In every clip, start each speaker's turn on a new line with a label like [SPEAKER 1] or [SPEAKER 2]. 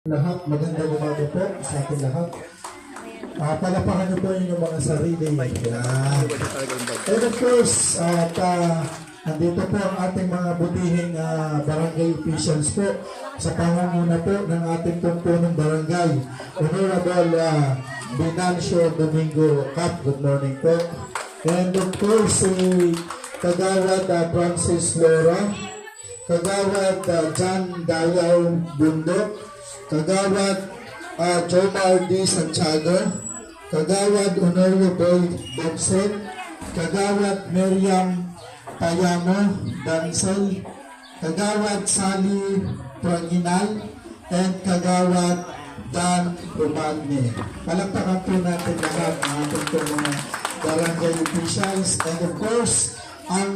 [SPEAKER 1] Lahat, magandang umaga po sa ating lahat. Palapakan niyo po yung mga sarili. Yan. And of course, nandito po ang ating mga butihing barangay officials po sa pangunguna po ng ating punong barangay. Honorable Binancio Domingo Cap, good morning po. And of course, si Kagawad Francis Lora, Kagawad John Dayaw Bundok, Kagawad Jomar D. Santiago, Kagawad Honorio Boy Dobson, Kagawad Miriam Tayamo Dansel, Kagawad Sally Pranginal, and Kagawad Dan Romagne. Palakpakan po natin lahat ng ating mga barangay officials, and of course, ang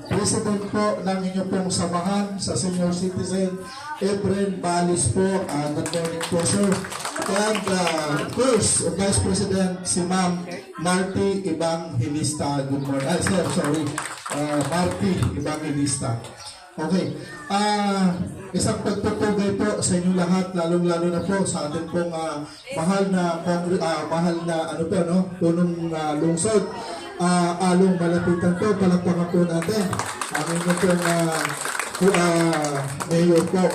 [SPEAKER 1] president po ng inyo pong samahan sa senior citizen, Efren Balis po. Good morning po, sir. And of course, Vice President si Ma'am Marty Evangelista. Good morning. Sir, sorry. Marty Evangelista. Okay. Isang pagpupugay po sa inyo lahat, lalong-lalo na po sa ating pong mahal na punong lungsod. Along malapitan po, palakpakan po natin ang inyo pong mayor po.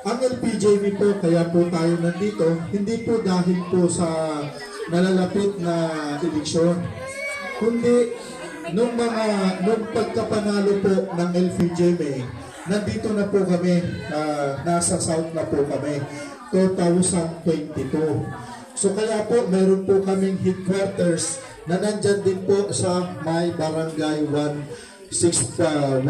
[SPEAKER 1] Ang LPJV po, kaya po tayo nandito, hindi po dahil po sa nalalapit na eleksyon, kundi nung pagkapanalo po ng LPJV, nandito na po kami, nasa South na po kami, 2022. So kaya po, meron po kaming headquarters na nandyan din po sa may barangay 164.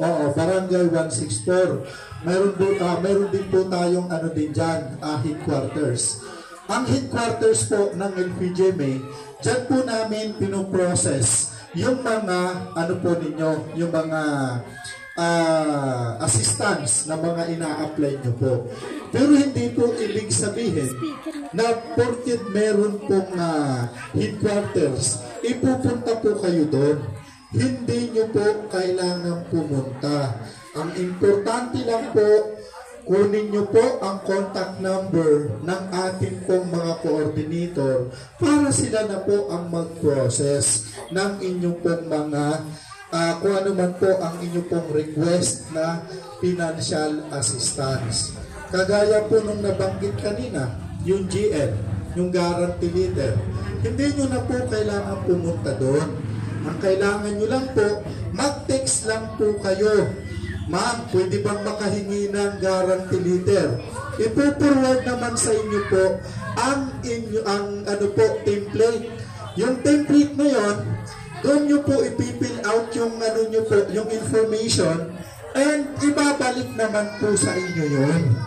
[SPEAKER 1] Oo, barangay 164. Meron din po tayong din dyan, headquarters. Ang headquarters po ng LPGMA, dyan po namin pinoprocess yung mga yung mga assistance na mga ina-apply nyo po. Pero hindi po ibig sabihin na porket meron pong headquarters, ipupunta po kayo doon. Hindi nyo po kailangan pumunta. Ang importante lang po, kunin nyo po ang contact number ng ating pong mga coordinator para sila na po ang mag-process ng inyong pong mga kung ano man po ang inyong pong request na financial assistance. Kagaya po nung nabanggit kanina, yung GL, yung guarantee letter, hindi nyo na po kailangan pumunta doon. Ang kailangan nyo lang po, mag-text lang po kayo. Ma'am, pwede bang makahingi ng guarantee letter? Ipo-forward naman sa inyo po ang template. Yung template na yon, doon nyo po ipipill out yung yung information, and ibabalik naman po sa inyo yun.